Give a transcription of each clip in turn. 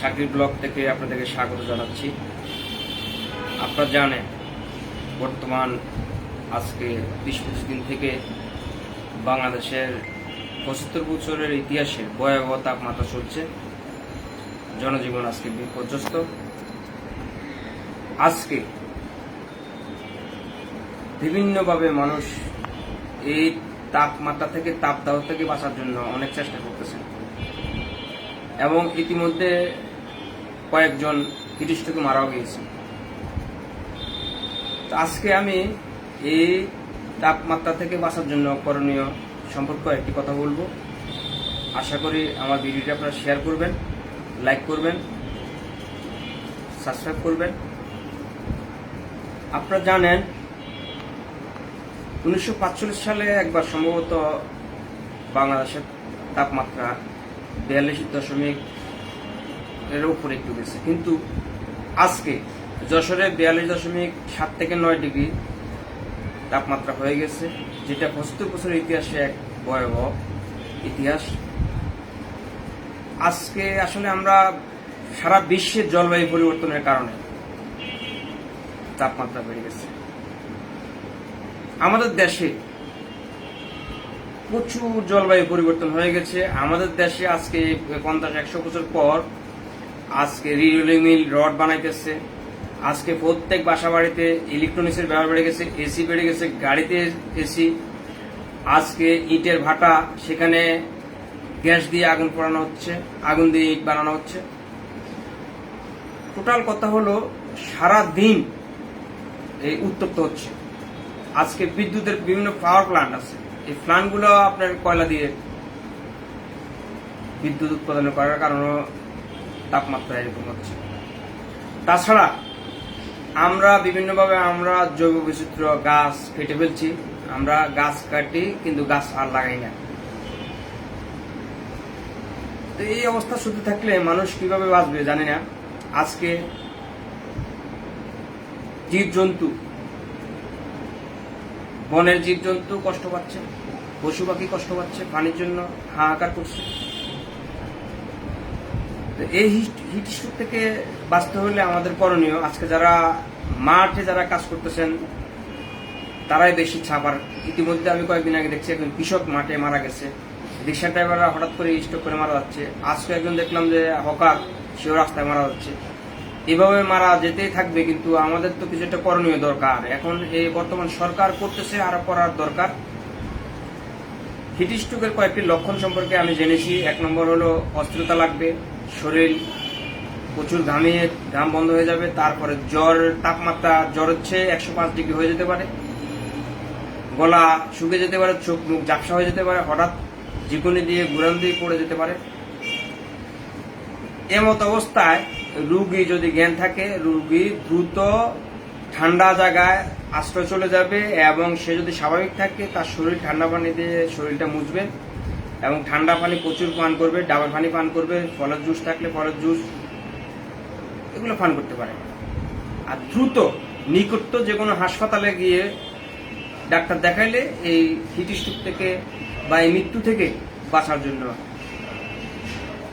Shakir blog থেকে আপনাদেরকে স্বাগত জানাচ্ছি। আপনারা জানেন বর্তমান আজকে 20-25 দিন থেকে বাংলাদেশের 75 বছরের ইতিহাসে ভয়াবহ তাপমাত্রা চলছে। জনজীবন আজকে বিপর্যস্ত। আজকে বিভিন্নভাবে মানুষ এই তাপমাত্রা থেকে, তাপদাহ থেকে বাঁচার জন্য অনেক চেষ্টা করতেছেন এবং ইতিমধ্যে কয়েকজন হিটস্ট্রোকে মারাও গিয়েছে। তো আজকে আমি এই তাপমাত্রা থেকে বাঁচার জন্য করণীয় সম্পর্কে একটি কথা বলবো। আশা করি আমার ভিডিওটি আপনারা শেয়ার করবেন, লাইক করবেন, সাবস্ক্রাইব করবেন। আপনারা জানেন 1945 সালে একবার সম্ভবত বাংলাদেশের তাপমাত্রা 42.7 এর উপরে একটু গেছে, কিন্তু আজকে যশোরে 42.7 থেকে 9 ডিগ্রি তাপমাত্রা হয়ে গেছে, যেটা 75 বছরের ইতিহাসে এক ভয়াবহ ইতিহাস। আজকে আসলে আমরা সারা বিশ্বের জলবায়ু পরিবর্তনের কারণে তাপমাত্রা বেড়ে গেছে। আমাদের দেশে প্রচুর জলবায়ু পরিবর্তন হয়ে গেছে। আমাদের দেশে আজকে 50-100 বছর পর আজকে রিরোলিং মিল রড বানাইতেছে। আজকে প্রত্যেক বাসা বাড়িতে ইলেকট্রনিক্সের ব্যবহার বেড়ে গেছে, এসি বেড়ে গেছে, গাড়িতে এসি। আজকে ইটের ভাটা, সেখানে গ্যাস দিয়ে আগুন পোড়ানো হচ্ছে, আগুন দিয়ে ইট বানানো হচ্ছে। টোটাল কথা হলো সারা দিন এই উত্তপ্ত হচ্ছে। আজকে বিদ্যুতের বিভিন্ন পাওয়ার প্ল্যান্ট আছে, এই প্ল্যান্টগুলো আপনার কয়লা দিয়ে বিদ্যুৎ উৎপাদন করার কারণে তাপমাত্রা এরকম হচ্ছে। তাছাড়া আমরা বিভিন্নভাবে আমরা জৈব বৈচিত্র্য, গাছ কেটে ফেলছি। আমরা গাছ কাটি কিন্তু গাছ আর লাগাই না। তো এই অবস্থা শুধু থাকলে মানুষ কিভাবে বাঁচবে জানি না। আজকে জীবজন্তু, বনের জীবজন্তু কষ্ট পাচ্ছে, পশু পাখি কষ্ট পাচ্ছে, পানির জন্য হাহাকার করছে। এই হিটস্ট্রোক থেকে বাঁচতে হলে আমাদের করণীয়, আজকে যারা মাঠে যারা কাজ করতেছেন তারাই বেশি ছাপার। ইতিমধ্যে আমি কয়েকদিন আগে দেখছি একজন কৃষক মাঠে মারা গেছে। রিক্সা ড্রাইভাররা হঠাৎ করে স্ট্রোক করে মারা যাচ্ছে। আজকে একজন দেখলাম যে হকার, সেও রাস্তায় মারা যাচ্ছে। এভাবে মারা যেতেই থাকবে, কিন্তু আমাদের তো কিছু একটা করণীয় দরকার। এখন এই বর্তমান সরকার করতেছে, আরো করার দরকার। হিটস্ট্রোকের কয়েকটি লক্ষণ সম্পর্কে আমি জেনেছি। 1 নম্বর হলো অস্থিরতা লাগবে, শরীর প্রচুর ঘামিয়ে ঘাম বন্ধ হয়ে যাবে। তারপরে জ্বর, তাপমাত্রা জ্বর হচ্ছে 105 ডিগ্রি হয়ে যেতে পারে, গলা শুকিয়ে যেতে পারে, চোখ মুখ ঝাপসা হয়ে যেতে পারে, হঠাৎ ঝিকুনি দিয়ে ঘুরান দিয়ে পড়ে যেতে পারে। এমত অবস্থায় রোগী যদি জ্ঞান থাকে, রোগী দ্রুত ঠান্ডা জায়গায় আশ্রয় চলে যাবে এবং সে যদি স্বাভাবিক থাকে তার শরীর ঠান্ডা পানি দিয়ে শরীরটা মুছবে এবং ঠান্ডা পানি প্রচুর পান করবে, ডাবের পানি পান করবে, ফলের জুস থাকলে ফলের জুস, এগুলো পান করতে পারে। আর দ্রুত নিকটস্থ যে কোনো হাসপাতালে গিয়ে ডাক্তার দেখাইলে এই হিটস্ট্রোক থেকে বা এই মৃত্যু থেকে বাঁচার জন্য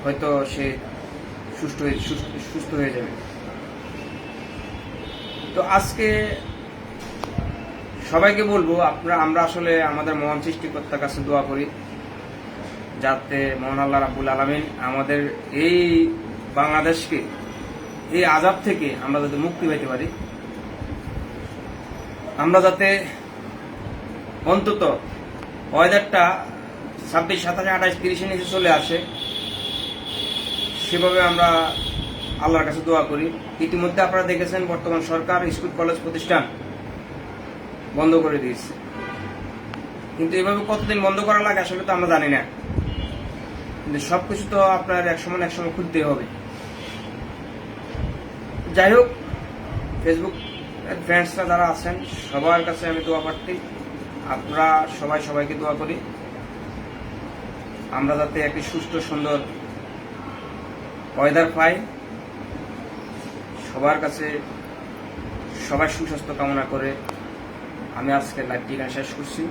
হয়তো সে সুস্থ হয়ে যাবে। তো আজকে সবাইকে বলবো, আমরা আসলে আমাদের মহান সৃষ্টিকর্তার কাছে দোয়া করি যাতে মহান আল্লাহ রাব্বুল আলামিন আমাদের এই বাংলাদেশকে এই আযাব থেকে আমরা যাতে মুক্তি পাইতে পারি। আমরা যাতে অন্তত ওয়েদারটা 26, 27, 28, 30 নিচে চলে আসে, সেভাবে আমরা আল্লাহর কাছে দোয়া করি। ইতিমধ্যে আপনারা দেখেছেন বর্তমান সরকার স্কুল কলেজ প্রতিষ্ঠান বন্ধ করে দিয়েছে, কিন্তু এভাবে কতদিন বন্ধ করা লাগে আসলে তো আমরা জানি না। কিন্তু সবকিছু তো আপনার একসময় খুলতে হবে। যাই হোক, ফেসবুক ফ্রেন্ডসরা যারা আছেন সবার কাছে আমি দোয়া প্রার্থী। আপনারা সবাই সবাইকে দোয়া করি আমরা যাতে একটি সুস্থ সুন্দর ওয়েদার পাই। সবার কাছে সবাই সুস্বাস্থ্য কামনা করে আমি আজকের লাইভটি এখানে শেষ করছি।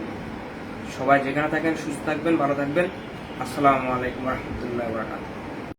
সবাই যেখানে থাকেন সুস্থ থাকবেন, ভালো থাকবেন। আসসালামু আলাইকুম ওয়া রাহমাতুল্লাহি ওয়া বারাকাতুহু।